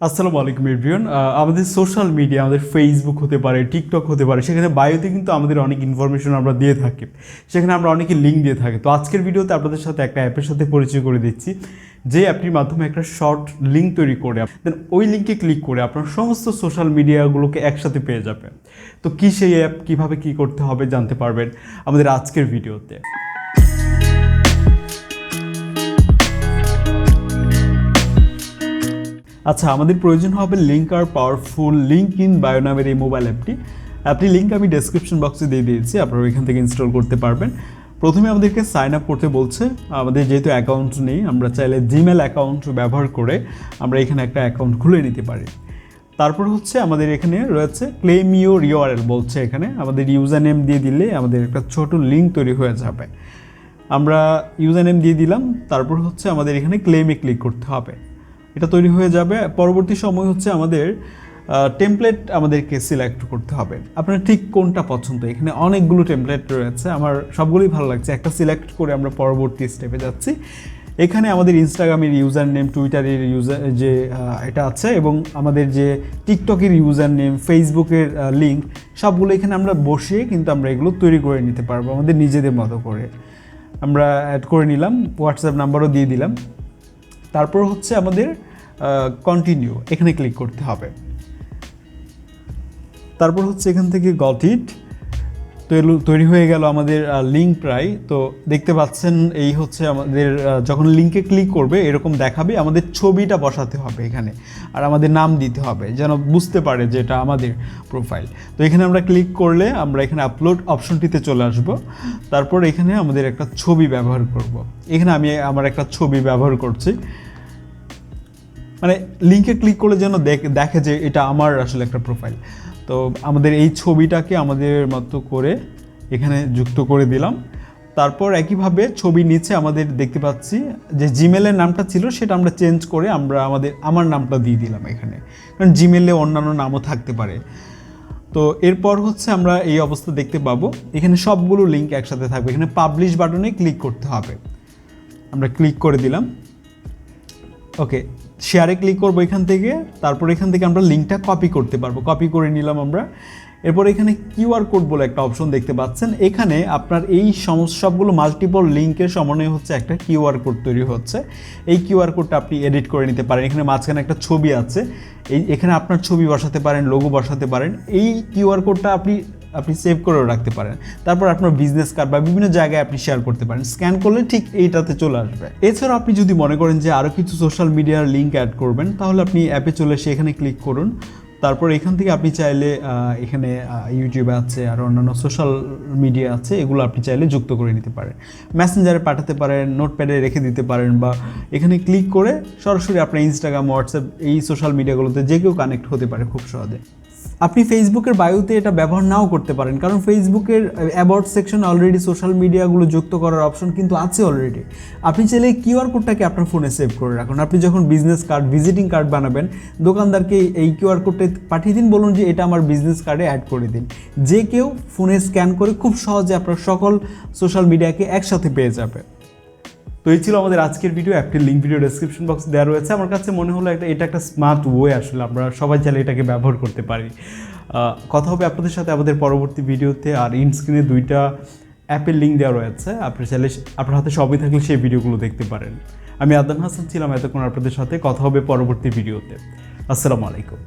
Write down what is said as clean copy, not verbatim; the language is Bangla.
আসসালামু আলাইকুম এভরিওয়ান। আমাদের সোশ্যাল মিডিয়া, আমাদের ফেসবুক হতে পারে, টিকটক হতে পারে, সেখানে বায়োতে কিন্তু আমাদের অনেক ইনফরমেশন আমরা দিয়ে থাকি, সেখানে আমরা অনেকে লিঙ্ক দিয়ে থাকি। তো আজকের ভিডিওতে আপনাদের সাথে একটা অ্যাপের সাথে পরিচয় করে দিচ্ছি, যে অ্যাপটির মাধ্যমে একটা শর্ট লিঙ্ক তৈরি করে দেন ওই লিঙ্কে ক্লিক করে আপনার সমস্ত সোশ্যাল মিডিয়াগুলোকে একসাথে পেয়ে যাবে। তো কী সেই অ্যাপ, কীভাবে কী করতে হবে জানতে পারবেন আমাদের আজকের ভিডিওতে। আচ্ছা, আমাদের প্রয়োজন হবে লিঙ্কর পাওয়ারফুল লিঙ্ক ইন বায়ো নামের এই মোবাইল অ্যাপটি লিঙ্ক আমি ডেসক্রিপশন বক্সে দিয়ে দিয়েছি, আপনারা এখান থেকে ইনস্টল করতে পারবেন। প্রথমে আমাদেরকে সাইন আপ করতে বলছে। আমাদের যেহেতু অ্যাকাউন্ট নেই, আমরা চাইলে জিমেল অ্যাকাউন্ট ব্যবহার করে আমরা এখানে একটা অ্যাকাউন্ট খুলে নিতে পারি। তারপর হচ্ছে আমাদের এখানে রয়েছে ক্লেম ইউর ইউআরএল বলছে, এখানে আমাদের ইউজার নেম দিয়ে দিলে আমাদের একটা ছোট লিঙ্ক তৈরি হয়ে যাবে। আমরা ইউজার নেম দিয়ে দিলাম, তারপর হচ্ছে আমাদের এখানে ক্লেমে ক্লিক করতে হবে, এটা তৈরি হয়ে যাবে। পরবর্তী সময় হচ্ছে আমাদের টেমপ্লেট আমাদেরকে সিলেক্ট করতে হবে, আপনার ঠিক কোনটা পছন্দ। এখানে অনেকগুলো টেমপ্লেট রয়েছে, আমার সবগুলোই ভালো লাগছে। একটা সিলেক্ট করে আমরা পরবর্তী স্টেপে যাচ্ছি। এখানে আমাদের ইনস্টাগ্রামের ইউজার নেম, টুইটারের ইউজার যে এটা আছে, এবং আমাদের যে টিকটকের ইউজার নেম, ফেসবুকের লিঙ্ক, সবগুলো এখানে আমরা বসিয়ে কিন্তু আমরা এগুলো তৈরি করে নিতে পারবো আমাদের নিজেদের মতো করে। আমরা অ্যাড করে নিলাম, হোয়াটসঅ্যাপ নাম্বারও দিয়ে দিলাম। তারপর হচ্ছে আমাদের কন্টিনিউ এখানে ক্লিক করতে হবে। তারপর হচ্ছে এখান থেকে গট ইট তৈরি হয়ে গেল আমাদের লিঙ্ক প্রায়। তো দেখতে পাচ্ছেন এই হচ্ছে আমাদের যখন লিঙ্কে ক্লিক করবে এরকম দেখাবে, আমাদের ছবিটা বসাতে হবে এখানে, আর আমাদের নাম দিতে হবে যেন বুঝতে পারে যে এটা আমাদের প্রোফাইল। তো এখানে আমরা ক্লিক করলে আমরা এখানে আপলোড অপশনটিতে চলে আসব। তারপর এখানে আমাদের একটা ছবি ব্যবহার করব। এখানে আমি আমার একটা ছবি ব্যবহার করছি, মানে লিঙ্কে ক্লিক করলে যেন দেখে যে এটা আমার আসলে একটা প্রোফাইল। তো আমাদের এই ছবিটাকে আমাদের মতো করে এখানে যুক্ত করে দিলাম। তারপর একইভাবে ছবির নিচে আমাদের দেখতে পাচ্ছি যে জিমেলের নামটা ছিল সেটা আমরা চেঞ্জ করে আমরা আমার নামটা দিয়ে দিলাম এখানে, কারণ জিমেলে অন্যান্য নামও থাকতে পারে। তো এরপর হচ্ছে আমরা এই অবস্থা দেখতে পাবো, এখানে সবগুলো লিঙ্ক একসাথে থাকবে। এখানে পাবলিশ বাটনে ক্লিক করতে হবে, আমরা ক্লিক করে দিলাম। ওকে, শেয়ারে ক্লিক করবো এখান থেকে। তারপর এখান থেকে আমরা লিঙ্কটা কপি করতে পারবো, কপি করে নিলাম আমরা। এরপর এখানে কিউআর কোড বলে একটা অপশন দেখতে পাচ্ছেন, এখানে আপনার এই সবগুলো মাল্টিপল লিঙ্কের সমন্বয়ে হচ্ছে একটা কিউআর কোড তৈরি হচ্ছে। এই কিউআর কোডটা আপনি এডিট করে নিতে পারেন। এখানে মাঝখানে একটা ছবি আছে, এখানে আপনার ছবি বসাতে পারেন, লোগো বসাতে পারেন। এই কিউআর কোডটা আপনি সেভ করেও রাখতে পারেন। তারপর আপনার বিজনেস কার্ড বা বিভিন্ন জায়গায় আপনি শেয়ার করতে পারেন, স্ক্যান করলে ঠিক এইটাতে চলে আসবে। এছাড়াও আপনি যদি মনে করেন যে আরও কিছু সোশ্যাল মিডিয়ার লিঙ্ক অ্যাড করবেন, তাহলে আপনি অ্যাপে চলে এসে এখানে ক্লিক করুন। তারপর এখান থেকে আপনি চাইলে এখানে ইউটিউবে আছে আর অন্যান্য সোশ্যাল মিডিয়া আছে, এগুলো আপনি চাইলে যুক্ত করে নিতে পারেন। মেসেঞ্জারে পাঠাতে পারেন, নোটপ্যাডে রেখে দিতে পারেন, বা এখানে ক্লিক করে সরাসরি আপনার ইনস্টাগ্রাম, হোয়াটসঅ্যাপ এই সোশ্যাল মিডিয়াগুলোতে যে কেউ কানেক্ট হতে পারে খুব সহজে। আপনি ফেসবুকের বায়োতে এটা ব্যবহার নাও করতে পারেন, কারণ ফেসবুকের অ্যাবাউট সেকশন অলরেডি সোশ্যাল মিডিয়াগুলো যুক্ত করার অপশন কিন্তু আছে অলরেডি। আপনি চাইলে কিউআর কোডটাকে আপনার ফোনে সেভ করে রাখুন। আপনি যখন বিজনেস কার্ড, ভিজিটিং কার্ড বানাবেন, দোকানদারকে এই কিউআর কোডটা পাঠিয়ে দিন, বলুন যে এটা আমার বিজনেস কার্ডে অ্যাড করে দিন। যে কেউ ফোনে স্ক্যান করে খুব সহজে আপনার সকল সোশ্যাল মিডিয়াকে একসাথে পেয়ে যাবে। তো এই ছিল আমাদের আজকের ভিডিও। অ্যাপটির লিঙ্ক ভিডিও ডেসক্রিপশন বক্সে দেওয়া রয়েছে। আমার কাছে মনে হলো এটা একটা স্মার্ট ওয়ে, আসলে আমরা সবাই চাইলে এটাকে ব্যবহার করতে পারি। কথা হবে আপনাদের সাথে আমাদের পরবর্তী ভিডিওতে। আর ইনস্ক্রিনে 2টা অ্যাপের লিঙ্ক দেওয়া রয়েছে, আপনি চাইলে আপনার হাতে সবই থাকলে সেই ভিডিওগুলো দেখতে পারেন। আমি আদনান হাসান ছিলাম এতক্ষণ আপনাদের সাথে। কথা হবে পরবর্তী ভিডিওতে। আসসালামু আলাইকুম।